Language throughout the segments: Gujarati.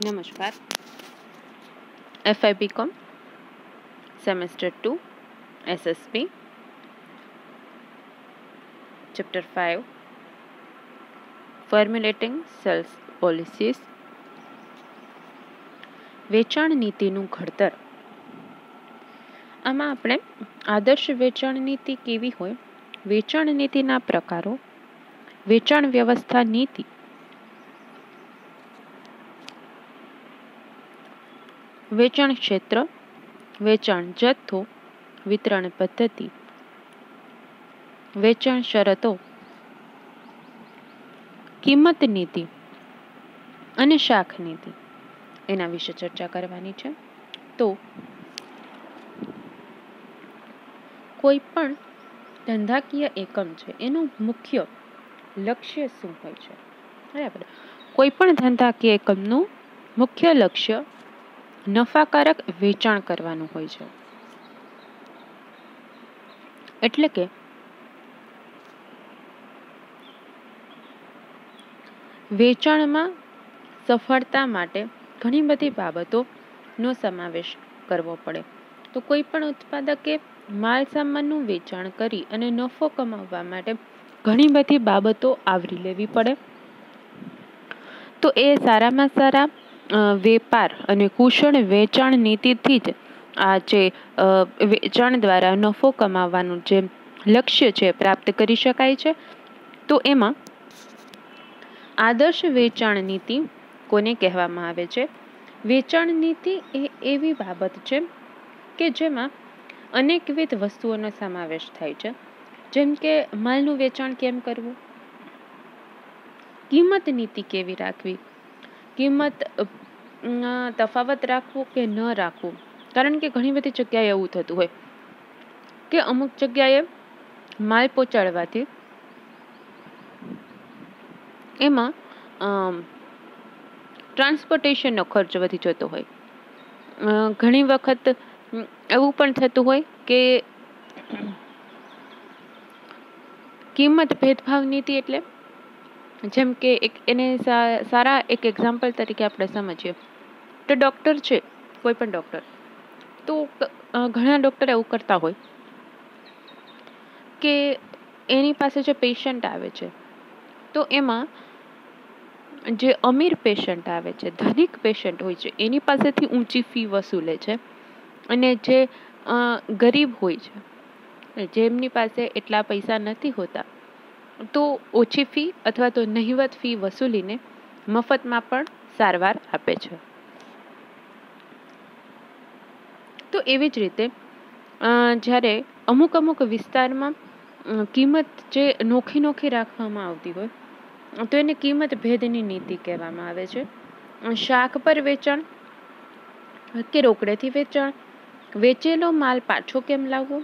नमस्कार। FIBCom Semester 2 SSP Chapter 5 Formulating Sales Policies વેચાણ નીતિનું ઘડતર. આમાં આપણે આદર્શ વેચાણ નીતિ કેવી હોય, વેચાણ નીતિના પ્રકારો, વેચાણ વ્યવસ્થા નીતિ, વેચાણ ક્ષેત્ર, વેચાણ જથ્થો, વિતરણ પદ્ધતિ, વેચાણ શરતો, કિંમત નીતિ અને શાખ નીતિ એના વિશે ચર્ચા કરવાની છે. તો કોઈ પણ ધંધાકીય એકમ છે એનું મુખ્ય લક્ષ્ય શું હોય છે? બરાબર. કોઈ પણ ધંધાકીય એકમનું મુખ્ય લક્ષ્ય નફાકારક વેચાણ કરવાનું હોય છે. એટલે કે વેચાણમાં સફળતા માટે ઘણી બધી બાબતોનો સમાવેશ કરવો પડે. તો કોઈ પણ ઉત્પાદકે માલ સામાનનું વેચાણ કરી અને નફો કમાવવા માટે ઘણી બધી બાબતો આવરી લેવી પડે. તો એ સારામાં સારા વેપાર અને કુશળ વેચાણ નીતિથી જ આ જે વેચાણ દ્વારા નફો કમાવવાનું જે લક્ષ્ય છે પ્રાપ્ત કરી શકાય છે. તો એમાં આદર્શ વેચાણ નીતિ કોને કહેવામાં આવે છે? વેચાણ નીતિ એ એવી બાબત છે કે જેમાં અનેકવિધ વસ્તુઓનો સમાવેશ થાય છે. જેમ કે માલનું વેચાણ કેમ કરવું, કિંમત નીતિ કેવી રાખવી, કિંમત તફાવત રાખવું કે ન રાખવું. કારણ કે ઘણી બધી જગ્યાએ એવું થતું હોય કે અમુક જગ્યાએ માલ પહોંચાડવાથી એમાં ટ્રાન્સપોર્ટેશનનો ખર્ચ વધી જતો હોય. ઘણી વખત એવું પણ થતું હોય કે કિંમત ભેદભાવ નીતિ એટલે જેમ કે એને સારા એક એક્ઝામ્પલ તરીકે આપણે સમજીએ તો ડૉક્ટર છે, કોઈ પણ ડૉક્ટર, તો ઘણા ડૉક્ટર એવું કરતા હોય કે એની પાસે જે પેશન્ટ આવે છે તો એમાં જે અમીર પેશન્ટ આવે છે, ધનિક પેશન્ટ હોય છે, એની પાસેથી ઊંચી ફી વસૂલે છે. અને જે ગરીબ હોય છે, જેમની પાસે એટલા પૈસા નથી હોતા, તો ઓછી ફી અથવા તો નહિવત ફી વસૂલીને મફતમાં પણ સારવાર આપે છે. તો એવી જ રીતે જ્યારે અમુક વિસ્તારમાં કિંમત જે નોખી રાખવામાં આવતી હોય તો એને કિંમત ભેદની નીતિ કહેવામાં આવે છે. શાખ પર વેચાણ કે રોકડેથી વેચાણ, વેચેલો માલ પાછો કેમ લાવવો,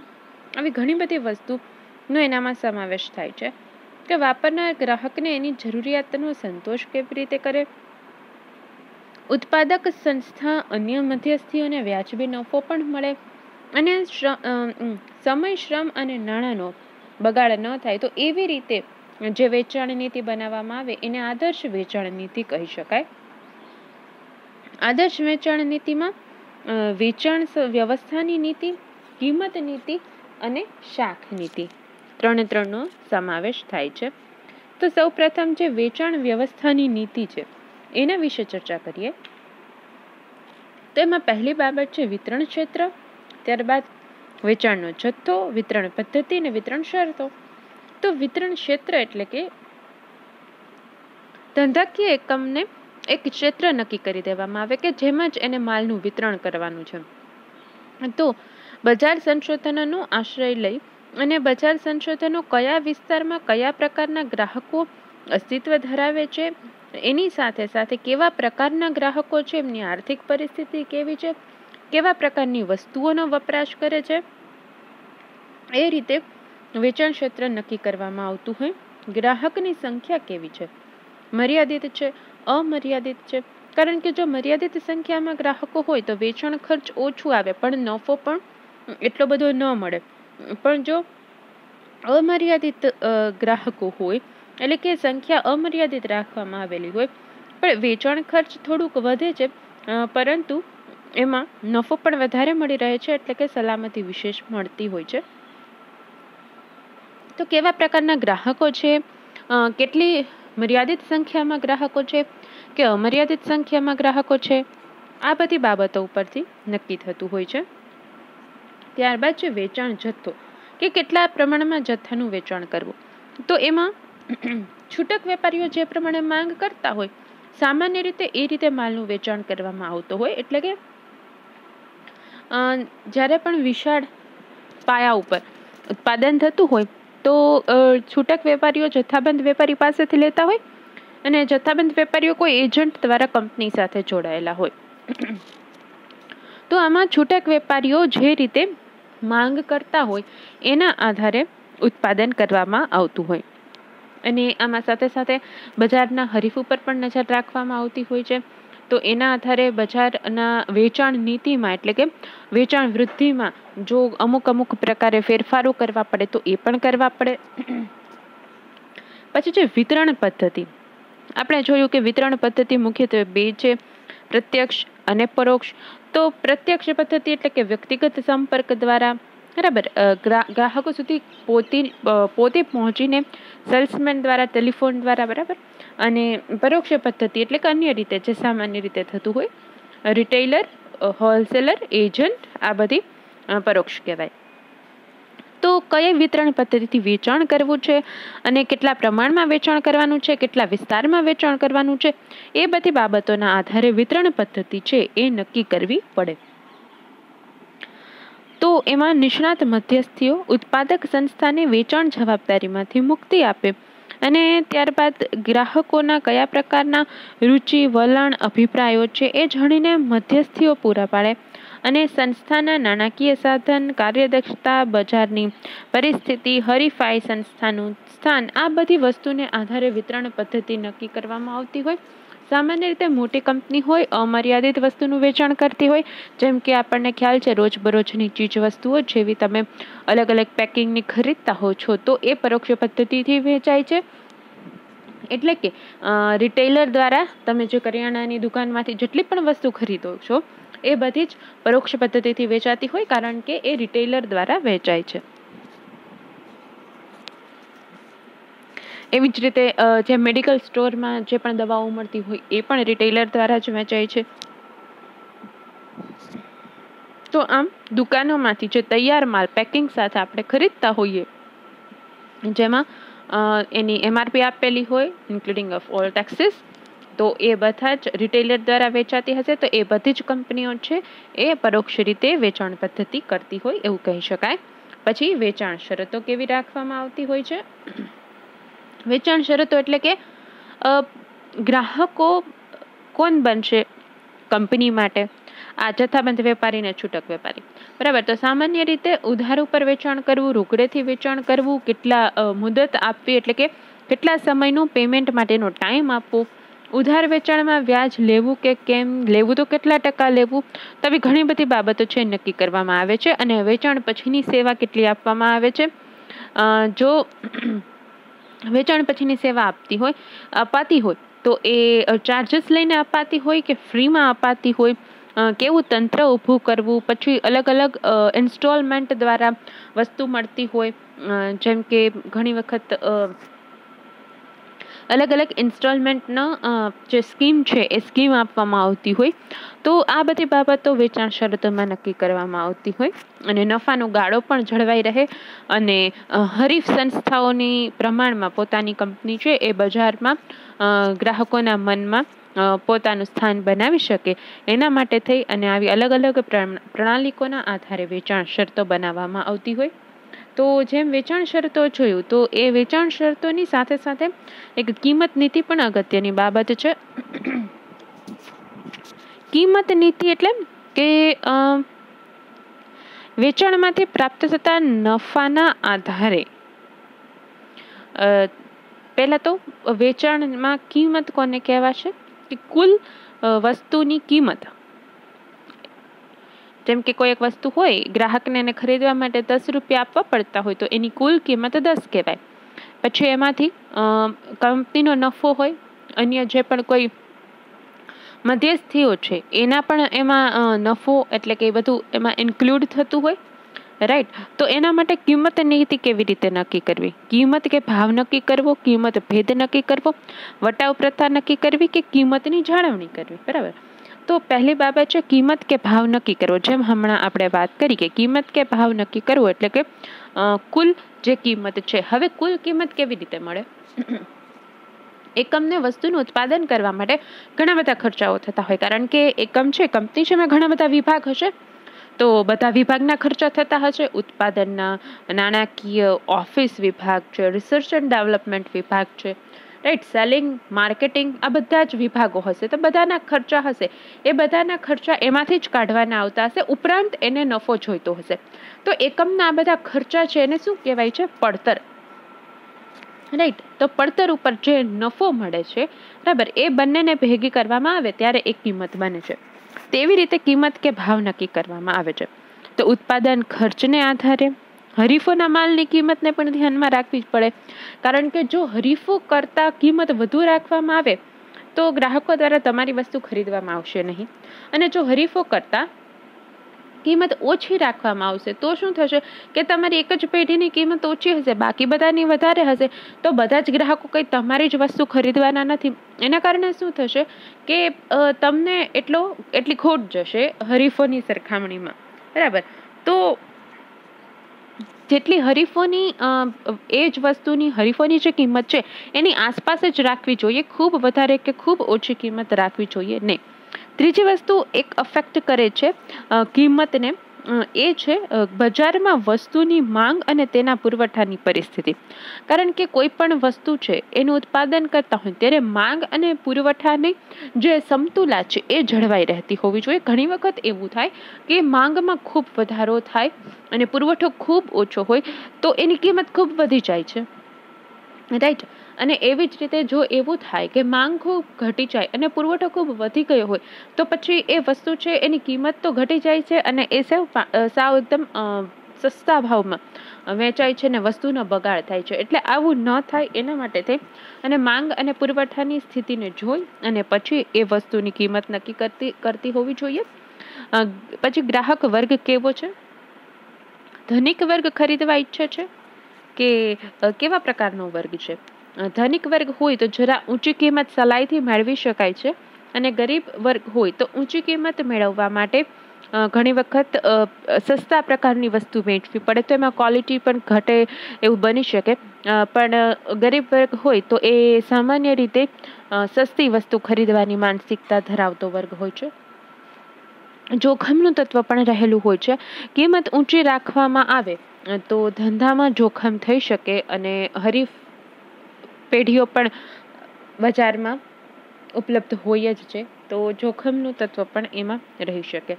આવી ઘણી બધી વસ્તુનો એનામાં સમાવેશ થાય છે. કે વાપરનાર ગ્રાહકને એની જરૂરિયાતનો સંતોષ કેવી રીતે કરે, ઉત્પાદક સંસ્થા અન્ય મધ્યસ્થીઓને વ્યાજબી નફો પણ મળે અને સમય, શ્રમ અને નાણાંનો બગાડ ન થાય. તો એવી રીતે જે વેચાણ નીતિ બનાવવામાં આવે એને આદર્શ વેચાણ નીતિ કહી શકાય. આદર્શ વેચાણ નીતિમાં વેચાણ વ્યવસ્થાની નીતિ, કિંમત નીતિ અને શાખ નીતિ ત્રણનો સમાવેશ થાય છે. તો સૌ પ્રથમ જે વેચાણ વ્યવસ્થાની નીતિ છે એના વિશે ચર્ચા કરીએ. તો એમાં પહેલી બાબત છે વિતરણ ક્ષેત્ર, ત્યારબાદ વેચાણનો જથ્થો, વિતરણ પદ્ધતિ અને વિતરણ શરતો. તો વિતરણ ક્ષેત્ર એટલે કે ધંધાકીય એકમને એક ક્ષેત્ર નક્કી કરી દેવામાં આવે કે જેમાં જ એને માલનું વિતરણ કરવાનું છે. તો બજાર સંશોધનનો આશ્રય લઈ અને બજાર સંશોધનો કયા વિસ્તારમાં કયા પ્રકારના ગ્રાહકો અસ્તિત્વ ધરાવે છે, એની સાથે સાથે કેવા પ્રકારના ગ્રાહકો છે, એમની આર્થિક પરિસ્થિતિ કેવી છે, કેવા પ્રકારની વસ્તુઓનો વપરાશ કરે છે, એ રીતે વેચાણ ક્ષેત્ર નક્કી કરવામાં આવતું હોય. ગ્રાહકની સંખ્યા કેવી છે, મર્યાદિત છે, અમર્યાદિત છે. કારણ કે જો મર્યાદિત સંખ્યામાં ગ્રાહકો હોય તો વેચાણ ખર્ચ ઓછું આવે પણ નફો પણ એટલો બધો ન મળે. પણ જો અમર્યાદિત ગ્રાહકો હોય એટલે કે સંખ્યા અમર્યાદિત રાખવામાં આવેલી હોય પણ વેચાણ ખર્ચ થોડુંક વધે છે, પરંતુ એમાં નફો પણ વધારે મળી રહે છે, એટલે કે સલામતી વિશેષ મળતી હોય છે. તો કેવા પ્રકારના ગ્રાહકો છે, કેટલી મર્યાદિત સંખ્યામાં ગ્રાહકો છે કે અમર્યાદિત સંખ્યામાં ગ્રાહકો છે, આ બધી બાબતો ઉપરથી નક્કી થતું હોય છે. ત્યારબાદ છે વેચાણ જથ્થો, કે કેટલા પ્રમાણમાં જથ્થાનું વેચાણ કરવું. તો એમાં છૂટક વેપારીઓ જે પ્રમાણે માંગ કરતા હોય, સામાન્ય રીતે એ રીતે માલનું વેચાણ કરવામાં આવતું હોય. એટલે કે જ્યારે પણ વિશાળ પાયા ઉપર ઉત્પાદન થતું હોય તો છૂટક વેપારીઓ જથ્થાબંધ વેપારી પાસેથી લેતા હોય, અને જથ્થાબંધ વેપારીઓ કોઈ એજન્ટ દ્વારા કંપની સાથે જોડાયેલા હોય. તો આમાં છૂટક વેપારીઓ જે રીતે માંગ કરતા હોય એના આધારે ઉત્પાદન કરવામાં આવતું હોય, અને આમાં સાથે સાથે બજારના હરીફ ઉપર પણ નજર રાખવામાં આવતી હોય છે. તો એના આધારે બજારના વેચાણ નીતિમાં, એટલે કે વેચાણ વૃદ્ધિમાં જો અમુક પ્રકારે ફેરફારો કરવા પડે તો એ પણ કરવા પડે. પછી છે વિતરણ પદ્ધતિ. આપણે જોયું કે વિતરણ પદ્ધતિ મુખ્યત્વે બે છે, પ્રત્યક્ષ અને પરોક્ષ. તો પ્રત્યક્ષ પદ્ધતિ એટલે કે વ્યક્તિગત સંપર્ક દ્વારા, બરાબર, ગ્રાહકો સુધી પોતે પહોંચીને સેલ્સમેન દ્વારા, ટેલિફોન દ્વારા, બરાબર. અને પરોક્ષ પદ્ધતિ એટલે કે અન્ય રીતે, જે સામાન્ય રીતે થતું હોય, રિટેલર, હોલસેલર, એજન્ટ, આ બધી પરોક્ષ કહેવાય. તો કઈ વિતરણ પદ્ધતિથી વેચાણ કરવું છે અને કેટલા પ્રમાણમાં વેચાણ કરવાનું છે, કેટલા વિસ્તારમાં વેચાણ કરવાનું છે, એ બધી બાબતોના આધારે વિતરણ પદ્ધતિ છે એ નક્કી કરવી પડે. તો એમાં નિષ્ણાત મધ્યસ્થીઓ ઉત્પાદક સંસ્થાને વેચાણ જવાબદારીમાંથી મુક્તિ આપે, અને ત્યારબાદ ગ્રાહકોના કયા પ્રકારના રુચિ, વલણ, અભિપ્રાયો છે એ જાણીને મધ્યસ્થીઓ પૂરા પાડે, અને સંસ્થાના નાણાકીય સાધન, કાર્યદક્ષતા, બજારની પરિસ્થિતિ, હરીફાઈ, સંસ્થાનું સ્થાન, આ બધી વસ્તુને આધારે વિતરણ પદ્ધતિ નક્કી કરવામાં આવતી હોય. સામાન્ય રીતે મોટી કંપની હોય, અમર્યાદિત વસ્તુનું વેચાણ કરતી હોય, જેમ કે આપણને ખ્યાલ છે રોજબરોજની ચીજ વસ્તુઓ જેવી તમે અલગ અલગ પેકિંગની ખરીદતા હો છો, તો એ પરોક્ષ પદ્ધતિથી વેચાય છે. એટલે કે રિટેલર દ્વારા તમે જે કરિયાણાની દુકાનમાંથી જેટલી પણ વસ્તુ ખરીદો છો એ બધી જ પરોક્ષ પદ્ધતિથી વેચાતી હોય, કારણ કે એ રિટેલર દ્વારા વેચાય છે. એવી જ રીતે જે મેડિકલ સ્ટોરમાં જે પણ દવાઓ મળતી હોય એ પણ રિટેલર દ્વારા જ વેચાય છે. તો આમ દુકાનોમાંથી જે તૈયાર માલ પેકિંગ સાથે આપણે ખરીદતા હોઈએ, જેમાં એની MRP આપેલી હોય, ઇન્ક્લુડિંગ ઓફ ઓલ ટેક્સીસ, તો એ બધા જ રિટેલર દ્વારા વેચાતી હશે. તો એ બધી જ કંપનીઓ છે એ પરોક્ષ રીતે વેચાણ પદ્ધતિ કરતી હોય એવું કહી શકાય. પછી વેચાણ શરતો કેવી રાખવામાં આવતી હોય છે. વેચાણ શરતો એટલે કે ગ્રાહકો કોણ બનશે કંપની માટે, આ જથ્થાબંધ વેપારી ને છૂટક વેપારી, બરાબર. તો સામાન્ય રીતે ઉધાર ઉપર વેચાણ કરવું, રોકડેથી વેચાણ કરવું, કેટલા મુદત આપવી, એટલે કે કેટલા સમયનું પેમેન્ટ માટેનો ટાઈમ આપવો, ઉધાર વેચાણમાં વ્યાજ લેવું કે કેમ લેવું, તો કેટલા ટકા લેવું, તો આવી ઘણી બધી બાબતો છે નક્કી કરવામાં આવે છે. અને વેચાણ પછીની સેવા કેટલી આપવામાં આવે છે. જો વેચાણ પછીની સેવા અપાતી હોય તો એ ચાર્જીસ લઈને અપાતી હોય કે ફ્રીમાં અપાતી હોય, કેવું તંત્ર ઊભું કરવું, પછી અલગ અલગ ઇન્સ્ટોલમેન્ટ દ્વારા વસ્તુ મળતી હોય, જેમ કે ઘણી વખત અલગ અલગ ઇન્સ્ટોલમેન્ટનો જે સ્કીમ છે એ સ્કીમ આપવામાં આવતી હોય. તો આ બધી બાબતો વેચાણ શરતોમાં નક્કી કરવામાં આવતી હોય, અને નફાનો ગાળો પણ જળવાઈ રહે, અને હરીફ સંસ્થાઓની પ્રમાણમાં પોતાની કંપની છે એ બજારમાં ગ્રાહકોના મનમાં પોતાનું સ્થાન બનાવી શકે, એના માટે થઈ અને આવી અલગ અલગ પ્રણાલીકોના આધારે વેચાણ શરતો બનાવવામાં આવતી હોય. તો જેમ વેચાણ શરતો જોયું, તો એ વેચાણ શરતોની સાથે સાથે એક કિંમત નીતિ પણ અગત્યની બાબત છે. કિંમત નીતિ એટલે કે વેચાણમાંથી પ્રાપ્ત થતા નફાના આધારે પહેલા તો વેચાણમાં કિંમત કોને કહેવાશે કે કુલ વસ્તુની કિંમત. જેમ કે કોઈ એક વસ્તુ હોય, ગ્રાહકને એને ખરીદવા માટે 10 રૂપિયા આપવા પડતા હોય, તો એની કુલ કિંમત 10 કહેવાય. પછી એમાંથી કંપનીનો નફો હોય, અન્ય જે પણ કોઈ મધ્યસ્થીઓ છે એના પણ એમાં નફો એટલે કે બધું એમાં ઇન્ક્લુડ થતું હોય, રાઈટ. તો એના માટે કિંમત નીતિ કેવી રીતે નક્કી કરવી, કિંમત કે ભાવ નક્કી કરવો, કિંમત ભેદ નક્કી કરવો, વટાવ પ્રથા નક્કી કરવી કે કિંમતની જાળવણી કરવી, બરાબર. તો પહેલી બાબત છે કિંમત કે ભાવ નક્કી કરવો. જેમ હમણાં આપણે વાત કરી કે કિંમત કે ભાવ નક્કી કરવો એટલે કે કુલ જે કિંમત છે. હવે કુલ કિંમત કેવી રીતે મળે? એકમને વસ્તુનું ઉત્પાદન કરવા માટે ઘણા બધા ખર્ચાઓ થતા હોય, કારણ કે એકમ છે, કંપની છે, એમાં ઘણા બધા વિભાગ હશે, તો બધા વિભાગના ખર્ચા થતા હશે. ઉત્પાદનના, નાણાકીય, ઓફિસ વિભાગ છે, રિસર્ચ એન્ડ ડેવલપમેન્ટ વિભાગ છે, રાઈટ, સેલિંગ, માર્કેટિંગ, આ બધા જ વિભાગો હશે, તો બધાના ખર્ચા હશે. એ બધાના ખર્ચા એમાંથી જ કાઢવાના આવતા હશે, ઉપરાંત એને નફો જોઈતો હશે. તો એકમના આ બધા ખર્ચા છે એને શું કહેવાય છે? પડતર, રાઈટ. તો પડતર ઉપર જે નફો મળે છે, બરાબર, એ બંનેને ભેગી કરવામાં આવે ત્યારે એક કિંમત બને છે. તેવી રીતે કિંમત કે ભાવ નક્કી કરવામાં આવે છે. તો ઉત્પાદન ખર્ચને આધારે હરીફોના માલની કિંમતને પણ ધ્યાનમાં રાખવી જ પડે, કારણ કે જો હરીફો કરતા કિંમત વધુ રાખવામાં આવે તો ગ્રાહકો દ્વારા તમારી વસ્તુ ખરીદવામાં આવશે નહીં, અને જો હરીફો કરતા કિંમત ઓછી રાખવામાં આવશે તો શું થશે કે તમારી એક જ પેઢીની કિંમત ઓછી હશે, બાકી બધાની વધારે હશે, તો બધા જ ગ્રાહકો કંઈ તમારી જ વસ્તુ ખરીદવાના નથી. એના કારણે શું થશે કે તમને એટલી ખોટ જશે હરીફોની સરખામણીમાં, બરાબર. તો જેટલી હરીફોની એ જ વસ્તુની હરીફોની જે કિંમત છે એની આસપાસ જ રાખવી જોઈએ, ખૂબ વધારે કે ખૂબ ઓછી કિંમત રાખવી જોઈએ નહીં. ત્રીજી વસ્તુ એક અફેક્ટ કરે છે કિંમતને, એ છે બજારમાં વસ્તુની માંગ અને તેના પુરવઠાની પરિસ્થિતિ. કારણ કે કોઈ પણ વસ્તુ છે એનું ઉત્પાદન કરતા હોય ત્યારે માંગ અને પુરવઠાની જે સમતુલા છે એ જળવાઈ રહેતી હોવી જોઈએ. ઘણી વખત એવું થાય કે માંગમાં ખૂબ વધારો થાય અને પુરવઠો ખૂબ ઓછો હોય તો એની કિંમત ખૂબ વધી જાય છે, રાઈટ. અને એવી જ રીતે જો એવું થાય કે માંગ ખૂબ ઘટી જાય અને પુરવઠો ખૂબ વધી ગયો હોય તો પછી એ વસ્તુ છે એની કિંમત તો ઘટી જાય છે અને એ સાવ એકદમ સસ્તા ભાવમાં વેચાય છે ને વસ્તુનો બગાડ થાય છે. એટલે આવું ન થાય એના માટે થઈ અને માંગ અને પુરવઠાની સ્થિતિને જોઈ અને પછી એ વસ્તુની કિંમત નક્કી કરતી હોવી જોઈએ. પછી ગ્રાહક વર્ગ કેવો છે? ધનિક વર્ગ ખરીદવા ઈચ્છે છે કે કેવા પ્રકારનો વર્ગ છે? ધનિક વર્ગ હોય તો જરા ઊંચી કિંમત સલાઈથી મેળવી શકાય છે, અને ગરીબ વર્ગ હોય તો ઊંચી કિંમત મેળવવા માટે ઘણી વખત સસ્તા પ્રકારની વસ્તુ વેચવી પડે, તો એમાં ક્વોલિટી પણ ઘટે એવું બની શકે. પણ ગરીબ વર્ગ હોય તો એ સામાન્ય રીતે સસ્તી વસ્તુ ખરીદવાની માનસિકતા ધરાવતો વર્ગ હોય છે. જોખમનું તત્વ પણ રહેલું હોય છે. કિંમત ઊંચી રાખવામાં આવે તો ધંધામાં જોખમ થઈ શકે અને હરીફ પેઢીઓ પણ બજારમાં ઉપલબ્ધ હોય જ છે, તો જોખમનું તત્વ પણ એમાં રહી શકે.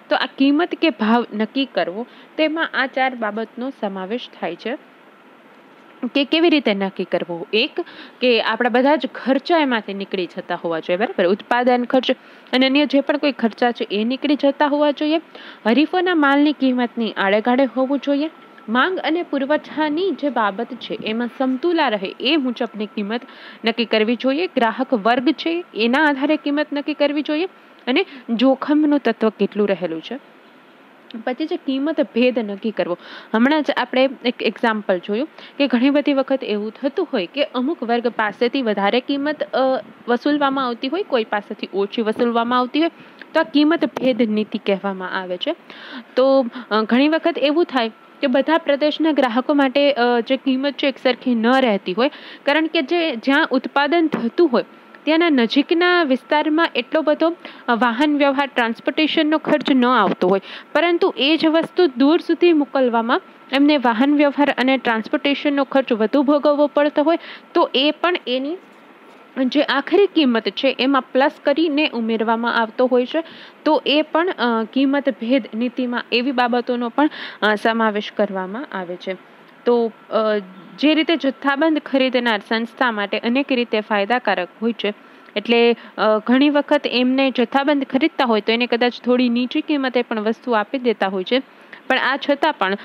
તો આ કિંમત કે ભાવ નક્કી કરવો તેમાં આ 4 બાબતનો સમાવેશ થાય છે કે કેવી રીતે નક્કી કરવું. એક કે આપણા બધા જ ખર્ચા એમાંથી નીકળી જતા હોવા જોઈએ, બરાબર. ઉત્પાદન ખર્ચ અને અન્ય જે પણ કોઈ ખર્ચા છે એ નીકળી જતા હોવા જોઈએ. હરીફોના માલની કિંમતની આડેગાડે હોવું જોઈએ. માંગ અને પુરવઠાની જે બાબત છે એમાં સમતુલા રહે એ મુજબની કિંમત નક્કી કરવી જોઈએ. ગ્રાહક વર્ગ છે એના આધારે કિંમત નક્કી કરવી જોઈએ અને જોખમનું તત્વ કેટલું રહેલું છે. પછી જે કિંમત ભેદ નક્કી કરવો, હમણાં જ આપણે એક એક્ઝામ્પલ જોયું કે ઘણી બધી વખત એવું થતું હોય કે અમુક વર્ગ પાસેથી વધારે કિંમત વસૂલવામાં આવતી હોય, કોઈ પાસેથી ઓછી વસૂલવામાં આવતી હોય, તો આ કિંમત ભેદ નીતિ કહેવામાં આવે છે. તો ઘણી વખત એવું થાય કે બધા પ્રદેશના ગ્રાહકો માટે જે કિંમત છે એક સરખી ન રહેતી હોય, કારણ કે જ્યાં ઉત્પાદન થતું હોય ત્યાંના નજીકના વિસ્તારમાં એટલો બધો વાહન વ્યવહાર, ટ્રાન્સપોર્ટેશનનો ખર્ચ ન આવતો હોય, પરંતુ એ જ વસ્તુ દૂર સુધી મોકલવામાં એમને વાહન વ્યવહાર અને ટ્રાન્સપોર્ટેશનનો ખર્ચ વધુ ભોગવવો પડતો હોય, તો એ પણ એની જે આખરી કિંમત છે એમાં પ્લસ કરીને ઉમેરવામાં આવતો હોય છે. તો એ પણ કિંમત ભેદ નીતિમાં એવી બાબતોનો પણ સમાવેશ કરવામાં આવે છે. તો જે રીતે જથ્થાબંધ ખરીદનાર સંસ્થા માટે અનેક રીતે ફાયદાકારક હોય છે, એટલે ઘણી વખત એમને જથ્થાબંધ ખરીદતા હોય તો એને કદાચ થોડી નીચી કિંમતે પણ વસ્તુ આપી દેતા હોય છે, પણ આ છતાં પણ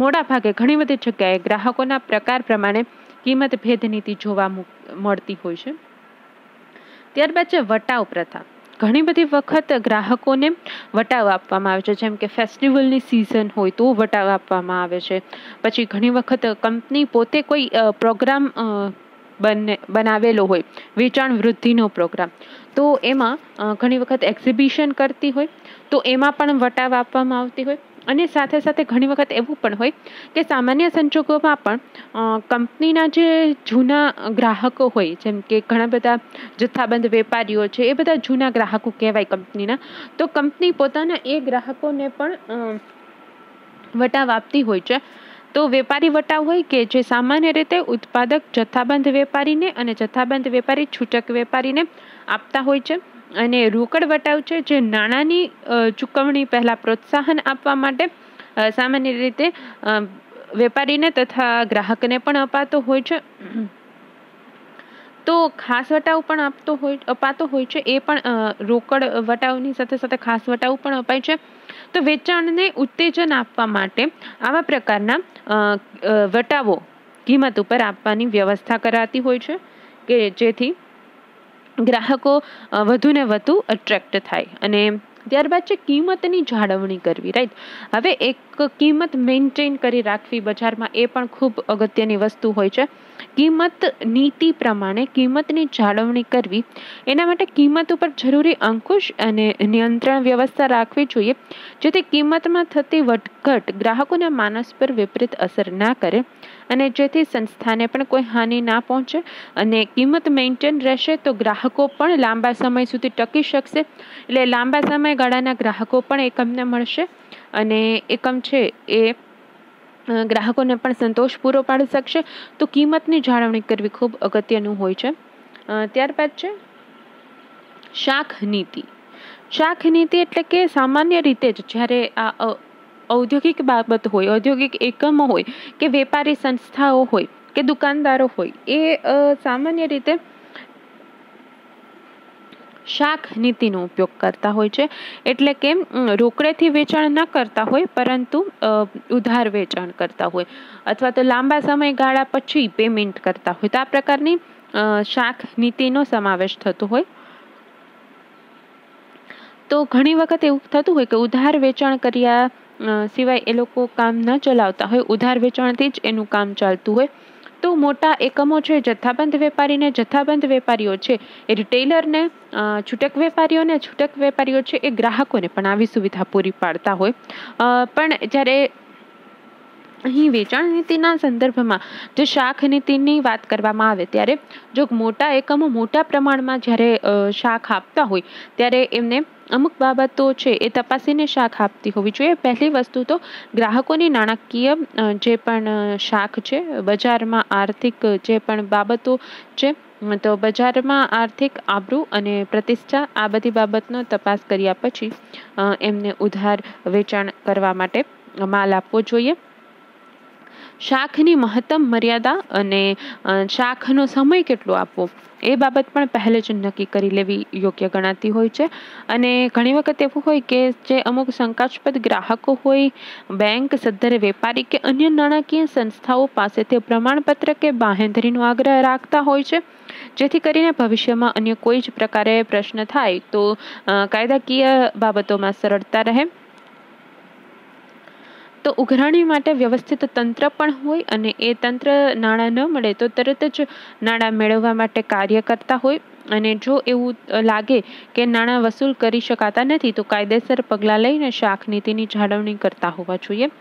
મોટા ભાગે ઘણી બધી જગ્યાએ ગ્રાહકોના પ્રકાર પ્રમાણે કિંમત ભેદ નીતિ જોવા મળતી હોય છે. ત્યારબાદ છે વટાવ પ્રથા. ઘણી બધી વખત ગ્રાહકોને વટાવ આપવામાં આવે છે, જેમ કે ફેસ્ટિવલની સિઝન હોય તો વટાવ આપવામાં આવે છે. પછી ઘણી વખત કંપની પોતે કોઈ પ્રોગ્રામ બનાવેલો હોય, વેચાણ વૃદ્ધિનો પ્રોગ્રામ, તો એમાં ઘણી વખત એક્ઝિબિશન કરતી હોય તો એમાં પણ વટાવ આપવામાં આવતી હોય. અને સાથે સાથે ઘણી વખત એવું પણ હોય કે સામાન્ય સંજોગોમાં પણ કંપનીના જે જૂના ગ્રાહકો હોય, જેમ કે ઘણા બધા જથ્થાબંધ વેપારીઓ છે, એ બધા જૂના ગ્રાહકો કહેવાય કંપનીના, તો કંપની પોતાના એ ગ્રાહકોને પણ વટાવ આપતી હોય છે. તો વેપારી વટાવ હોય કે જે સામાન્ય રીતે ઉત્પાદક જથ્થાબંધ વેપારીને અને જથ્થાબંધ વેપારી છૂટક વેપારીને આપતા હોય છે. અને રોકડ વટાવ છે જે નાણાંની ચૂકવણી પહેલા પ્રોત્સાહન આપવા માટે સામાન્ય રીતે વેપારીને તથા ગ્રાહકને પણ અપાતો હોય છે. તો ખાસ વટાવ પણ અપાતો હોય છે. એ પણ રોકડ વટાવની સાથે સાથે ખાસ વટાવ પણ અપાય છે. તો વેચાણને ઉત્તેજન આપવા માટે આવા પ્રકારના વટાવો કિંમત ઉપર આપવાની વ્યવસ્થા કરાતી હોય છે, કે જેથી ગ્રાહકો વધુ ને વધુ અટ્રેક્ટ થાય. અને ત્યારબાદ છે કિંમતની જાળવણી કરવી. રાઈટ, હવે એક કિંમત મેન્ટેન કરી રાખવી બજારમાં, એ પણ ખૂબ અગત્યની વસ્તુ હોય છે. કિંમત નીતિ પ્રમાણે કિંમતની જાળવણી કરવી, એના માટે કિંમત ઉપર જરૂરી અંકુશ અને નિયંત્રણ વ્યવસ્થા રાખવી જોઈએ, જેથી કિંમતમાં થતી વધઘટ ગ્રાહકોના માનસ પર વિપરીત અસર ના કરે અને જેથી સંસ્થાને પણ કોઈ હાનિ ના પહોંચે. અને કિંમત મેન્ટેન રહેશે તો ગ્રાહકો પણ લાંબા સમય સુધી ટકી શકશે. એટલે લાંબા સમયગાળાના ગ્રાહકો પણ એકમને મળશે અને એકમ છે એ ગ્રાહકોને પણ સંતોષ પૂરો પાડી શકશે. તો કિંમતની જાળવણી કરવી ખૂબ અગત્યનું હોય છે. ત્યારબાદ છે શાખ નીતિ. શાખ નીતિ એટલે કે સામાન્ય રીતે જ જ્યારે આ ઔદ્યોગિક બાબત હોય, ઔદ્યોગિક એકમો હોય કે વેપારી સંસ્થાઓ હોય કે દુકાનદારો હોય, એ સામાન્ય રીતે શાખ નીતિનો ઉપયોગ કરતા હોય છે. એટલે કે રોકડેથી વેચાણ ન કરતા હોય, પરંતુ ઉધાર વેચાણ કરતા હોય અથવા તો લાંબા સમયગાળા પછી પેમેન્ટ કરતા હોય, તો આ પ્રકારની શાખ નીતિનો સમાવેશ થતો હોય. તો ઘણી વખત એવું થતું હોય કે ઉધાર વેચાણ કર્યા સિવાય એ લોકો કામ ન ચલાવતા હોય, ઉધાર વેચાણથી જ એનું કામ ચાલતું હોય. તો મોટા એકમો છે જથ્થાબંધ વેપારીને, જથ્થાબંધ વેપારીઓ છે એ રિટેલરને, છૂટક વેપારીઓ છે એ ગ્રાહકોને પણ આવી સુવિધા પૂરી પાડતા હોય. પણ જ્યારે અહીં વેચાણ નીતિના સંદર્ભમાં જે શાખ નીતિની વાત કરવામાં આવે, ત્યારે જો મોટા એકમો મોટા પ્રમાણમાં જ્યારે શાખ આપતા હોય, ત્યારે એમને અમુક બાબતો છે એ તપાસીને શાખ આપતી હોવી જોઈએ. પહેલી વસ્તુ તો ગ્રાહકોની નાણાકીય જે પણ શાખ છે, બજારમાં આર્થિક જે પણ બાબતો છે, તો બજારમાં આર્થિક આબરૂ અને પ્રતિષ્ઠા, આ બધી બાબતનો તપાસ કર્યા પછી એમને ઉધાર વેચાણ કરવા માટે માલ આપવો જોઈએ. શાખની મહત્તમ મર્યાદા અને શાખનો સમય કેટલો આપવો, એ બાબત પણ પહેલે જ નક્કી કરી લેવી યોગ્ય ગણાતી હોય છે. અને ઘણી વખત એવું હોય કે જે અમુક શંકાસ્પદ ગ્રાહકો હોય, બેંક, સદ્ધર વેપારી કે અન્ય નાણાકીય સંસ્થાઓ પાસેથી પ્રમાણપત્ર કે બાંહેધરીનો આગ્રહ રાખતા હોય છે, જેથી કરીને ભવિષ્યમાં અન્ય કોઈ જ પ્રકારે પ્રશ્ન થાય તો કાયદાકીય બાબતોમાં સરળતા રહે. તો ઉઘરાણી માટે વ્યવસ્થિત તંત્ર પણ હોય અને એ તંત્ર નાણાં ન મળે તો તરત જ નાણાં મેળવવા માટે કાર્ય કરતા હોય. અને જો એવું લાગે કે નાણાં વસૂલ કરી શકાતા નથી તો કાયદેસર પગલાં લઈને શાખ નીતિની જાળવણી કરતા હોવા જોઈએ.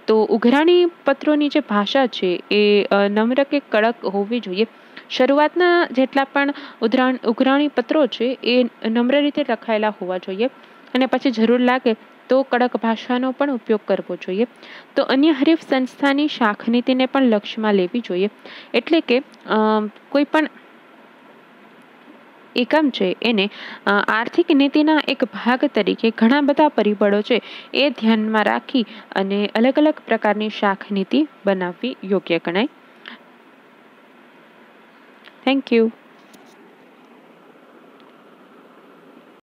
તો ઉઘરાણી પત્રોની જે ભાષા છે એ નમ્ર કે કડક હોવી જોઈએ. શરૂઆતના જેટલા પણ ઉઘરાણી પત્રો છે એ નમ્ર રીતે લખાયેલા હોવા જોઈએ અને પછી જરૂર લાગે તો કડક ભાષાનો પણ ઉપયોગ કરવો જોઈએ. તો અન્ય હરીફ સંસ્થાની શાખ નીતિને પણ લક્ષ્યમાં લેવી જોઈએ. એટલે કે કોઈ પણ એકમ છે એને આર્થિક નીતિના એક ભાગ તરીકે ઘણા બધા પરિબળો છે એ ધ્યાનમાં રાખી અને અલગ અલગ પ્રકારની શાખ નીતિ બનાવવી યોગ્ય ગણાય. Thank you.